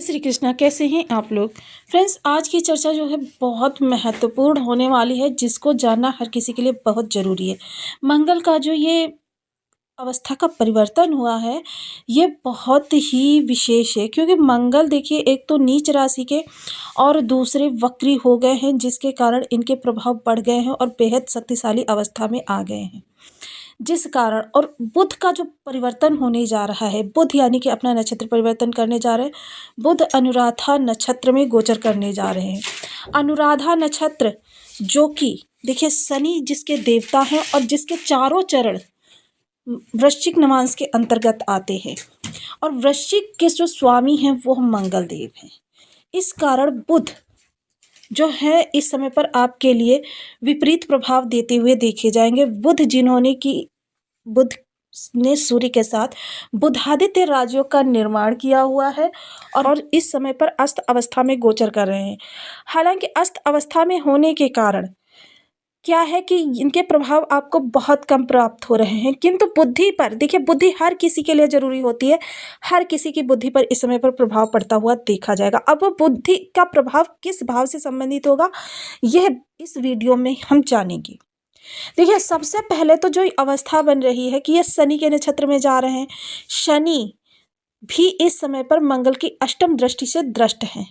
श्री कृष्णा, कैसे हैं आप लोग। फ्रेंड्स, आज की चर्चा जो है बहुत महत्वपूर्ण होने वाली है, जिसको जानना हर किसी के लिए बहुत ज़रूरी है। मंगल का जो ये अवस्था का परिवर्तन हुआ है, ये बहुत ही विशेष है, क्योंकि मंगल देखिए एक तो नीच राशि के और दूसरे वक्री हो गए हैं, जिसके कारण इनके प्रभाव बढ़ गए हैं और बेहद शक्तिशाली अवस्था में आ गए हैं। जिस कारण और बुध का जो परिवर्तन होने जा रहा है, बुध यानी कि अपना नक्षत्र परिवर्तन करने जा रहे हैं। बुध अनुराधा नक्षत्र में गोचर करने जा रहे हैं। अनुराधा नक्षत्र जो कि देखिए शनि जिसके देवता हैं और जिसके चारों चरण वृश्चिक नवांश के अंतर्गत आते हैं, और वृश्चिक के जो स्वामी हैं वो मंगल देव हैं। इस कारण बुध जो है इस समय पर आपके लिए विपरीत प्रभाव देते हुए देखे जाएंगे। बुध ने सूर्य के साथ बुधादित्य राजयोग का निर्माण किया हुआ है और इस समय पर अस्त अवस्था में गोचर कर रहे हैं। हालांकि अस्त अवस्था में होने के कारण क्या है कि इनके प्रभाव आपको बहुत कम प्राप्त हो रहे हैं, किंतु बुद्धि पर देखिए, बुद्धि हर किसी के लिए जरूरी होती है। हर किसी की बुद्धि पर इस समय पर प्रभाव पड़ता हुआ देखा जाएगा। अब वो बुद्धि का प्रभाव किस भाव से संबंधित होगा, यह इस वीडियो में हम जानेंगे। देखिए, सबसे पहले तो जो अवस्था बन रही है कि ये शनि के नक्षत्र में जा रहे हैं। शनि भी इस समय पर मंगल की अष्टम दृष्टि से दृष्ट हैं,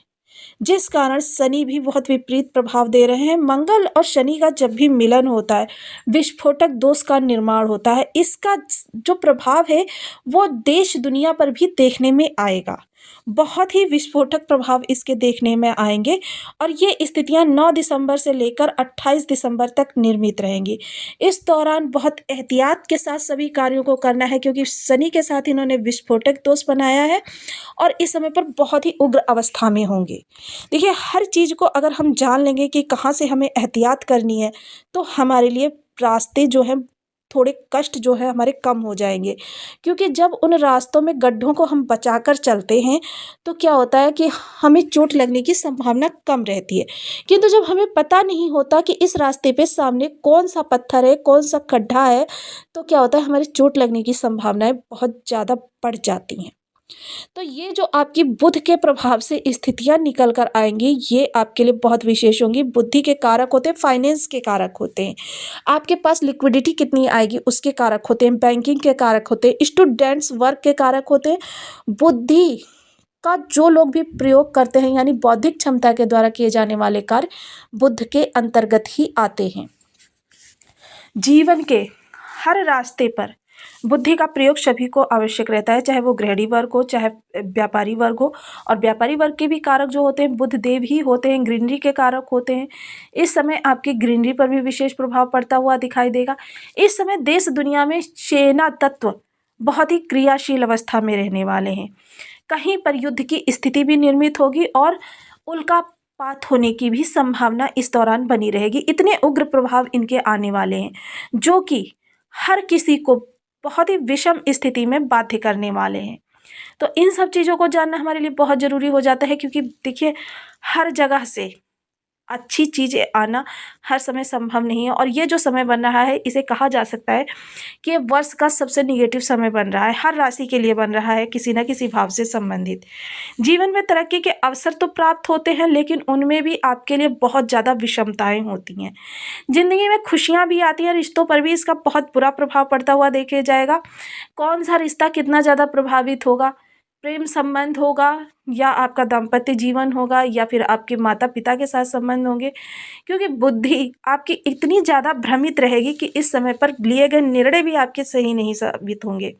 जिस कारण शनि भी बहुत विपरीत प्रभाव दे रहे हैं। मंगल और शनि का जब भी मिलन होता है, विस्फोटक दोष का निर्माण होता है। इसका जो प्रभाव है वो देश दुनिया पर भी देखने में आएगा। बहुत ही विस्फोटक प्रभाव इसके देखने में आएंगे और ये स्थितियां 9 दिसंबर से लेकर 28 दिसंबर तक निर्मित रहेंगी। इस दौरान बहुत एहतियात के साथ सभी कार्यों को करना है, क्योंकि शनि के साथ इन्होंने विस्फोटक दोष बनाया है और इस समय पर बहुत ही उग्र अवस्था में होंगे। देखिए, हर चीज़ को अगर हम जान लेंगे कि कहाँ से हमें एहतियात करनी है, तो हमारे लिए रास्ते जो हैं थोड़े कष्ट जो है हमारे कम हो जाएंगे। क्योंकि जब उन रास्तों में गड्ढों को हम बचाकर चलते हैं तो क्या होता है कि हमें चोट लगने की संभावना कम रहती है। किंतु जब हमें पता नहीं होता कि इस रास्ते पे सामने कौन सा पत्थर है, कौन सा खड्डा है, तो क्या होता है हमारी चोट लगने की संभावनाएं बहुत ज़्यादा बढ़ जाती हैं। तो ये जो आपकी बुध के प्रभाव से स्थितियां निकल कर आएंगी, ये आपके लिए बहुत विशेष होंगी। बुद्धि के कारक होते हैं, फाइनेंस के कारक होते हैं, आपके पास लिक्विडिटी कितनी आएगी उसके कारक होते हैं, बैंकिंग के कारक होते हैं, स्टूडेंट्स वर्क के कारक होते हैं। बुद्धि का जो लोग भी प्रयोग करते हैं, यानी बौद्धिक क्षमता के द्वारा किए जाने वाले कार्य बुध के अंतर्गत ही आते हैं। जीवन के हर रास्ते पर बुद्धि का प्रयोग सभी को आवश्यक रहता है, चाहे वो गृहिणी वर्ग हो, चाहे व्यापारी वर्ग हो। और व्यापारी वर्ग के भी कारक जो होते हैं बुध देव ही होते हैं, ग्रीनरी के कारक होते हैं। इस समय आपकी ग्रीनरी पर भी विशेष प्रभाव पड़ता हुआ दिखाई देगा। इस समय देश दुनिया में सेना तत्व बहुत ही क्रियाशील अवस्था में रहने वाले हैं। कहीं पर युद्ध की स्थिति भी निर्मित होगी और उल्कापात होने की भी संभावना इस दौरान बनी रहेगी। इतने उग्र प्रभाव इनके आने वाले हैं, जो कि हर किसी को बहुत ही विषम स्थिति में बाध्य करने वाले हैं। तो इन सब चीज़ों को जानना हमारे लिए बहुत ज़रूरी हो जाता है, क्योंकि देखिए हर जगह से अच्छी चीज़ें आना हर समय संभव नहीं है। और ये जो समय बन रहा है, इसे कहा जा सकता है कि वर्ष का सबसे निगेटिव समय बन रहा है। हर राशि के लिए बन रहा है, किसी न किसी भाव से संबंधित। जीवन में तरक्की के अवसर तो प्राप्त होते हैं, लेकिन उनमें भी आपके लिए बहुत ज़्यादा विषमताएं होती हैं। जिंदगी में खुशियाँ भी आती हैं, रिश्तों पर भी इसका बहुत बुरा प्रभाव पड़ता हुआ देखे जाएगा। कौन सा रिश्ता कितना ज़्यादा प्रभावित होगा, प्रेम संबंध होगा या आपका दाम्पत्य जीवन होगा या फिर आपके माता पिता के साथ संबंध होंगे, क्योंकि बुद्धि आपकी इतनी ज़्यादा भ्रमित रहेगी कि इस समय पर लिए गए निर्णय भी आपके सही नहीं साबित होंगे।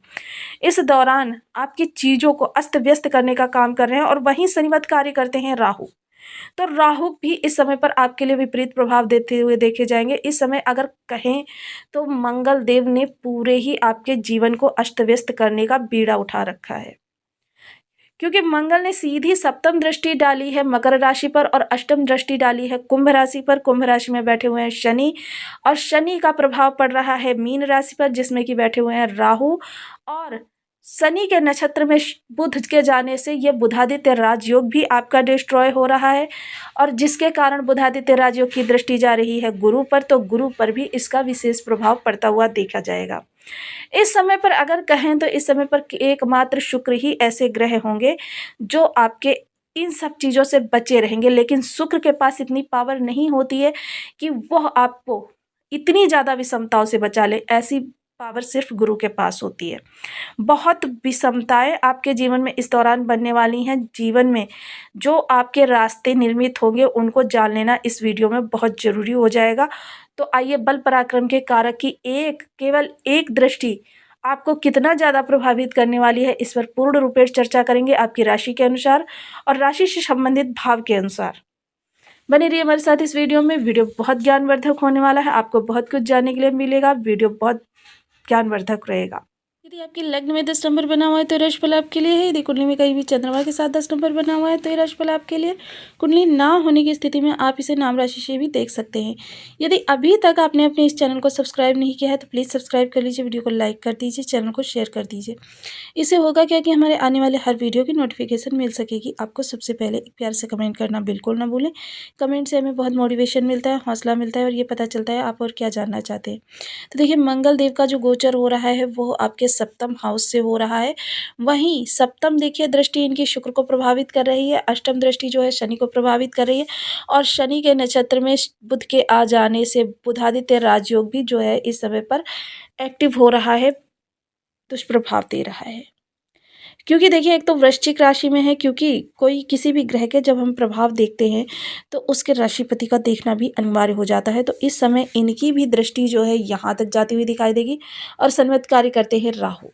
इस दौरान आपकी चीज़ों को अस्त व्यस्त करने का काम कर रहे हैं और वहीं शनिवत कार्य करते हैं राहु। तो राहु भी इस समय पर आपके लिए विपरीत प्रभाव देते हुए देखे जाएंगे। इस समय अगर कहें तो मंगल देव ने पूरे ही आपके जीवन को अस्त व्यस्त करने का बीड़ा उठा रखा है, क्योंकि मंगल ने सीधी सप्तम दृष्टि डाली है मकर राशि पर और अष्टम दृष्टि डाली है कुंभ राशि पर। कुंभ राशि में बैठे हुए हैं शनि और शनि का प्रभाव पड़ रहा है मीन राशि पर, जिसमें कि बैठे हुए हैं राहु। और शनि के नक्षत्र में बुध के जाने से यह बुधादित्य राजयोग भी आपका डिस्ट्रॉय हो रहा है, और जिसके कारण बुधादित्य राजयोग की दृष्टि जा रही है गुरु पर, तो गुरु पर भी इसका विशेष प्रभाव पड़ता हुआ देखा जाएगा। इस समय पर अगर कहें तो इस समय पर एकमात्र शुक्र ही ऐसे ग्रह होंगे जो आपके इन सब चीज़ों से बचे रहेंगे। लेकिन शुक्र के पास इतनी पावर नहीं होती है कि वह आपको इतनी ज़्यादा विषमताओं से बचा ले। ऐसी पावर सिर्फ गुरु के पास होती है। बहुत विषमताएं आपके जीवन में इस दौरान बनने वाली हैं। जीवन में जो आपके रास्ते निर्मित होंगे उनको जान लेना इस वीडियो में बहुत ज़रूरी हो जाएगा। तो आइए, बल पराक्रम के कारक की केवल एक दृष्टि आपको कितना ज़्यादा प्रभावित करने वाली है, इस पर पूर्ण रूपेण चर्चा करेंगे आपकी राशि के अनुसार और राशि से संबंधित भाव के अनुसार। बने रहिए हमारे साथ इस वीडियो में। वीडियो बहुत ज्ञानवर्धक होने वाला है। आपको बहुत कुछ जानने के लिए मिलेगा। वीडियो बहुत ज्ञानवर्धक रहेगा। यदि आपके लग्न में 10 नंबर बना हुआ है तो ये राशिफल आपके लिए है। यदि कुंडली में कहीं भी चंद्रमा के साथ 10 नंबर बना हुआ है तो ये राशिफल आपके लिए। कुंडली ना होने की स्थिति में आप इसे नाम राशि से भी देख सकते हैं। यदि अभी तक आपने अपने इस चैनल को सब्सक्राइब नहीं किया है तो प्लीज़ सब्सक्राइब कर लीजिए, वीडियो को लाइक कर दीजिए, चैनल को शेयर कर दीजिए। इससे होगा क्या कि हमारे आने वाले हर वीडियो की नोटिफिकेशन मिल सकेगी। आपको सबसे पहले एक प्यार से कमेंट करना बिल्कुल ना भूलें। कमेंट से हमें बहुत मोटिवेशन मिलता है, हौसला मिलता है और ये पता चलता है आप और क्या जानना चाहते हैं। तो देखिए, मंगल देव का जो गोचर हो रहा है वो आपके सप्तम हाउस से हो रहा है। वहीं सप्तम देखिए दृष्टि इनकी शुक्र को प्रभावित कर रही है, अष्टम दृष्टि जो है शनि को प्रभावित कर रही है और शनि के नक्षत्र में बुध के आ जाने से बुधादित्य राजयोग भी जो है इस समय पर एक्टिव हो रहा है, दुष्प्रभाव दे रहा है। क्योंकि देखिए, एक तो वृश्चिक राशि में है, क्योंकि कोई किसी भी ग्रह के जब हम प्रभाव देखते हैं तो उसके राशिपति का देखना भी अनिवार्य हो जाता है। तो इस समय इनकी भी दृष्टि जो है यहाँ तक जाती हुई दिखाई देगी और संवत कार्य करते हैं राहु।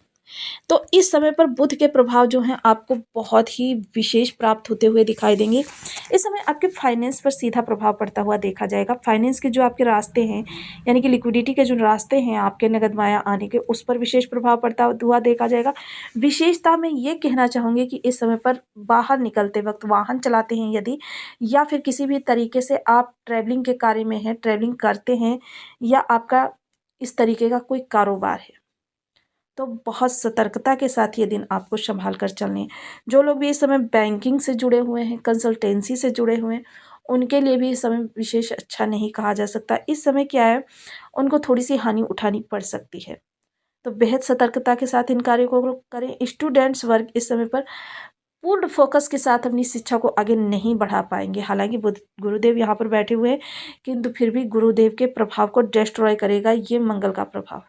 तो इस समय पर बुध के प्रभाव जो हैं आपको बहुत ही विशेष प्राप्त होते हुए दिखाई देंगे। इस समय आपके फाइनेंस पर सीधा प्रभाव पड़ता हुआ देखा जाएगा। फाइनेंस के जो आपके रास्ते हैं, यानी कि लिक्विडिटी के जो रास्ते हैं आपके नगद माया आने के, उस पर विशेष प्रभाव पड़ता हुआ देखा जाएगा। विशेषता मैं ये कहना चाहूँगी कि इस समय पर बाहर निकलते वक्त, वाहन चलाते हैं यदि, या फिर किसी भी तरीके से आप ट्रैवलिंग के कार्य में हैं, ट्रैवलिंग करते हैं, या आपका इस तरीके का कोई कारोबार है, तो बहुत सतर्कता के साथ ये दिन आपको संभाल कर चलने हैं। जो लोग भी इस समय बैंकिंग से जुड़े हुए हैं, कंसल्टेंसी से जुड़े हुए हैं, उनके लिए भी इस समय विशेष अच्छा नहीं कहा जा सकता। इस समय क्या है, उनको थोड़ी सी हानि उठानी पड़ सकती है। तो बेहद सतर्कता के साथ इन कार्यों को करें। स्टूडेंट्स वर्ग इस समय पर पूर्ण फोकस के साथ अपनी शिक्षा को आगे नहीं बढ़ा पाएंगे। हालांकि बुध गुरुदेव यहाँ पर बैठे हुए हैं, किंतु फिर भी गुरुदेव के प्रभाव को डिस्ट्रॉय करेगा ये मंगल का प्रभाव।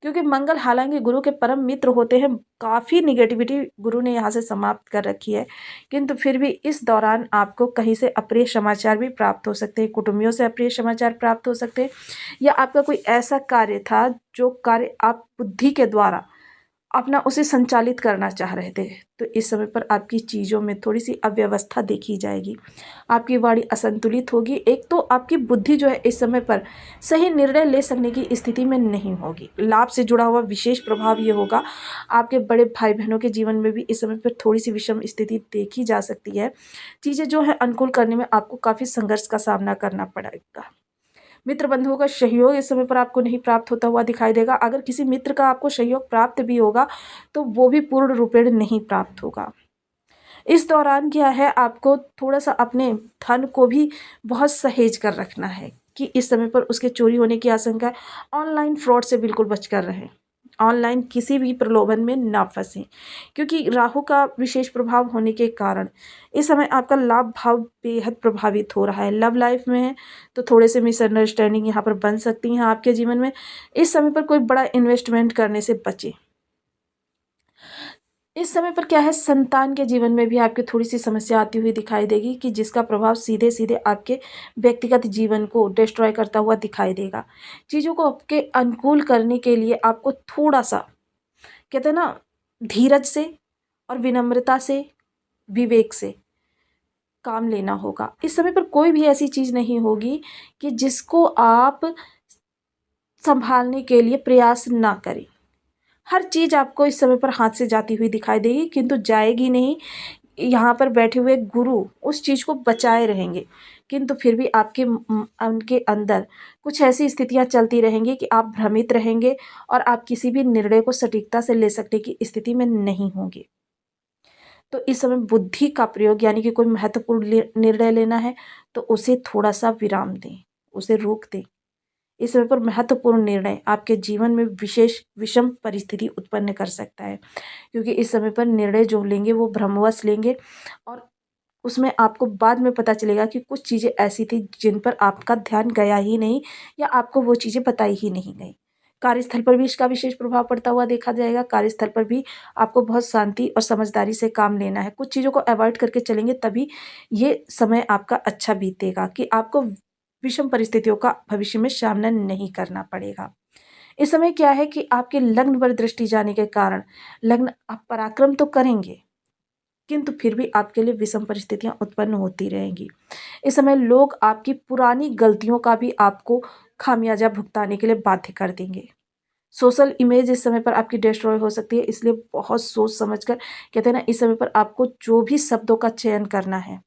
क्योंकि मंगल हालांकि गुरु के परम मित्र होते हैं, काफ़ी निगेटिविटी गुरु ने यहाँ से समाप्त कर रखी है, किंतु फिर भी इस दौरान आपको कहीं से अप्रिय समाचार भी प्राप्त हो सकते हैं, कुटुंबियों से अप्रिय समाचार प्राप्त हो सकते हैं, या आपका कोई ऐसा कार्य था जो कार्य आप बुद्धि के द्वारा अपना उसे संचालित करना चाह रहे थे, तो इस समय पर आपकी चीज़ों में थोड़ी सी अव्यवस्था देखी जाएगी। आपकी वाणी असंतुलित होगी। एक तो आपकी बुद्धि जो है इस समय पर सही निर्णय ले सकने की स्थिति में नहीं होगी। लाभ से जुड़ा हुआ विशेष प्रभाव ये होगा। आपके बड़े भाई बहनों के जीवन में भी इस समय पर थोड़ी सी विषम स्थिति देखी जा सकती है। चीज़ें जो है अनुकूल करने में आपको काफ़ी संघर्ष का सामना करना पड़ेगा। मित्र बंधुओं का सहयोग इस समय पर आपको नहीं प्राप्त होता हुआ दिखाई देगा। अगर किसी मित्र का आपको सहयोग प्राप्त भी होगा तो वो भी पूर्ण रूपेण नहीं प्राप्त होगा। इस दौरान क्या है, आपको थोड़ा सा अपने धन को भी बहुत सहेज कर रखना है कि इस समय पर उसके चोरी होने की आशंका है। ऑनलाइन फ्रॉड से बिल्कुल बचकर रहें। ऑनलाइन किसी भी प्रलोभन में ना फंसें, क्योंकि राहु का विशेष प्रभाव होने के कारण इस समय आपका लाभ भाव बेहद प्रभावित हो रहा है। लव लाइफ में है तो थोड़े से मिसअंडरस्टैंडिंग यहाँ पर बन सकती हैं आपके जीवन में। इस समय पर कोई बड़ा इन्वेस्टमेंट करने से बचें। इस समय पर क्या है, संतान के जीवन में भी आपकी थोड़ी सी समस्या आती हुई दिखाई देगी कि जिसका प्रभाव सीधे सीधे आपके व्यक्तिगत जीवन को डिस्ट्रॉय करता हुआ दिखाई देगा। चीज़ों को आपके अनुकूल करने के लिए आपको थोड़ा सा, कहते हैं ना, धीरज से और विनम्रता से, विवेक से काम लेना होगा। इस समय पर कोई भी ऐसी चीज़ नहीं होगी कि जिसको आप संभालने के लिए प्रयास ना करें। हर चीज़ आपको इस समय पर हाथ से जाती हुई दिखाई देगी, किंतु जाएगी नहीं। यहाँ पर बैठे हुए गुरु उस चीज़ को बचाए रहेंगे, किंतु फिर भी आपके उनके अंदर कुछ ऐसी स्थितियाँ चलती रहेंगी कि आप भ्रमित रहेंगे और आप किसी भी निर्णय को सटीकता से ले सकने की स्थिति में नहीं होंगे। तो इस समय बुद्धि का प्रयोग, यानी कि कोई महत्वपूर्ण निर्णय लेना है तो उसे थोड़ा सा विराम दें, उसे रोक दें। इस समय पर महत्वपूर्ण निर्णय आपके जीवन में विशेष विषम परिस्थिति उत्पन्न कर सकता है, क्योंकि इस समय पर निर्णय जो लेंगे वो भ्रमवश लेंगे और उसमें आपको बाद में पता चलेगा कि कुछ चीज़ें ऐसी थी जिन पर आपका ध्यान गया ही नहीं या आपको वो चीज़ें बताई ही नहीं गई। कार्यस्थल पर भी इसका विशेष प्रभाव पड़ता हुआ देखा जाएगा। कार्यस्थल पर भी आपको बहुत शांति और समझदारी से काम लेना है। कुछ चीज़ों को अवॉइड करके चलेंगे तभी ये समय आपका अच्छा बीतेगा कि आपको विषम परिस्थितियों का भविष्य में सामना नहीं करना पड़ेगा। इस समय क्या है कि आपके लग्न पर दृष्टि जाने के कारण लग्न आप पराक्रम तो करेंगे, किंतु फिर भी आपके लिए विषम परिस्थितियां उत्पन्न होती रहेंगी। इस समय लोग आपकी पुरानी गलतियों का भी आपको खामियाजा भुगताने के लिए बाध्य कर देंगे। सोशल इमेज इस समय पर आपकी डिस्ट्रॉय हो सकती है, इसलिए बहुत सोच समझ कर, कहते हैं ना, इस समय पर आपको जो भी शब्दों का चयन करना है,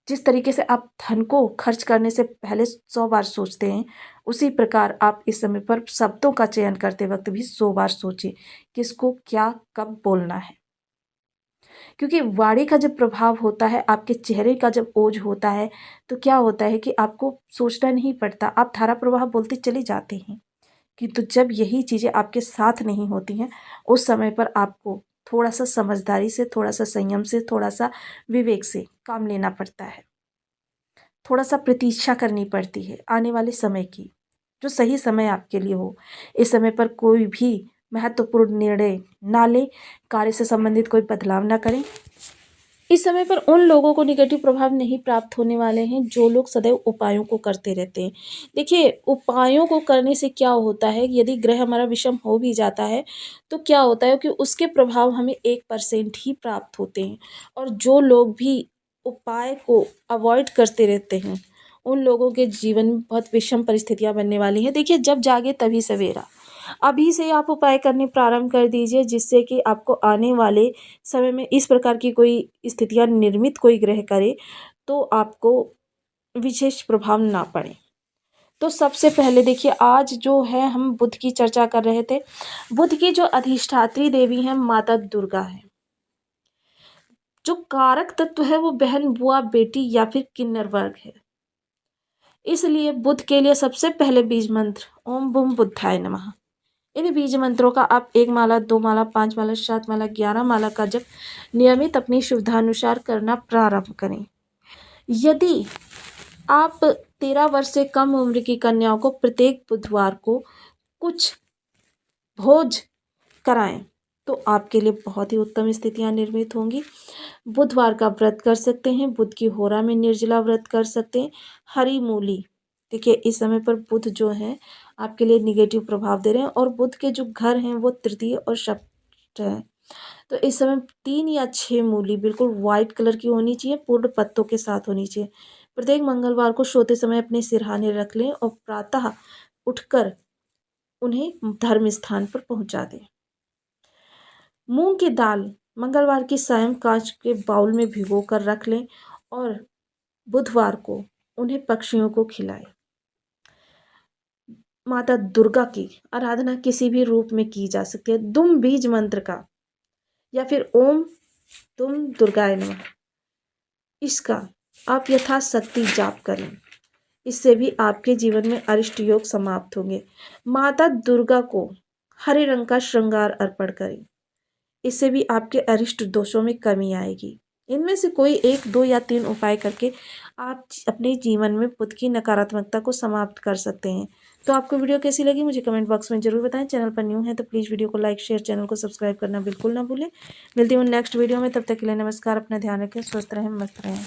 जिस तरीके से आप धन को खर्च करने से पहले 100 बार सोचते हैं, उसी प्रकार आप इस समय पर शब्दों का चयन करते वक्त भी 100 बार सोचें, किसको क्या कब बोलना है। क्योंकि वाणी का जब प्रभाव होता है, आपके चेहरे का जब ओज होता है, तो क्या होता है कि आपको सोचना नहीं पड़ता, आप धारा प्रवाह बोलते चले जाते हैं। किंतु जब यही चीज़ें आपके साथ नहीं होती हैं, उस समय पर आपको थोड़ा-सा समझदारी से, थोड़ा-सा संयम से, थोड़ा-सा विवेक से काम लेना पड़ता है। थोड़ा-सा प्रतीक्षा करनी पड़ती है आने वाले समय की, जो सही समय आपके लिए हो। इस समय पर कोई भी महत्वपूर्ण निर्णय ना लें, कार्य से संबंधित कोई बदलाव ना करें। इस समय पर उन लोगों को नेगेटिव प्रभाव नहीं प्राप्त होने वाले हैं जो लोग सदैव उपायों को करते रहते हैं। देखिए, उपायों को करने से क्या होता है, यदि ग्रह हमारा विषम हो भी जाता है तो क्या होता है कि उसके प्रभाव हमें 1% ही प्राप्त होते हैं। और जो लोग भी उपाय को अवॉइड करते रहते हैं, उन लोगों के जीवन में बहुत विषम परिस्थितियाँ बनने वाली हैं। देखिए, जब जागे तभी सवेरा। अभी से आप उपाय करने प्रारंभ कर दीजिए, जिससे कि आपको आने वाले समय में इस प्रकार की कोई स्थितियाँ निर्मित कोई ग्रह करे तो आपको विशेष प्रभाव ना पड़े। तो सबसे पहले देखिए, आज जो है हम बुध की चर्चा कर रहे थे। बुध की जो अधिष्ठात्री देवी हैं माता दुर्गा है। जो कारक तत्व है वो बहन, बुआ, बेटी या फिर किन्नर वर्ग है। इसलिए बुध के लिए सबसे पहले बीज मंत्र ओम बूम बुद्धाय नमः। इन बीज मंत्रों का आप 1 माला, 2 माला, 5 माला, 7 माला, 11 माला का जप नियमित अपनी सुविधानुसार करना प्रारंभ करें। यदि आप 13 वर्ष से कम उम्र की कन्याओं को प्रत्येक बुधवार को कुछ भोज कराएं तो आपके लिए बहुत ही उत्तम स्थितियां निर्मित होंगी। बुधवार का व्रत कर सकते हैं, बुध की होरा में निर्जला व्रत कर सकते हैं। हरी मूली, देखिए इस समय पर बुध जो है आपके लिए निगेटिव प्रभाव दे रहे हैं और बुध के जो घर हैं वो तृतीय और सप्तम है। तो इस समय 3 या 6 मूली बिल्कुल वाइट कलर की होनी चाहिए, पूर्ण पत्तों के साथ होनी चाहिए। प्रत्येक मंगलवार को सोते समय अपने सिरहाने रख लें और प्रातः उठकर उन्हें धर्म स्थान पर पहुंचा दें। मूंग की दाल मंगलवार की सायं कांच के बाउल में भिगो कर रख लें और बुधवार को उन्हें पक्षियों को खिलाएं। माता दुर्गा की आराधना किसी भी रूप में की जा सकती है। दुम बीज मंत्र का या फिर ओम दुम दुर्गाय नमः, इसका आप यथाशक्ति जाप करें। इससे भी आपके जीवन में अरिष्ट योग समाप्त होंगे। माता दुर्गा को हरे रंग का श्रृंगार अर्पण करें। इससे भी आपके अरिष्ट दोषों में कमी आएगी। इनमें से कोई 1, 2 या 3 उपाय करके आप अपने जीवन में बुध की नकारात्मकता को समाप्त कर सकते हैं। तो आपको वीडियो कैसी लगी मुझे कमेंट बॉक्स में ज़रूर बताएं। चैनल पर न्यू है तो प्लीज़ वीडियो को लाइक, शेयर, चैनल को सब्सक्राइब करना बिल्कुल ना भूलें। मिलती हूँ नेक्स्ट वीडियो में, तब तक के लिए नमस्कार। अपना ध्यान रखें, स्वस्थ रहें, मस्त रहें।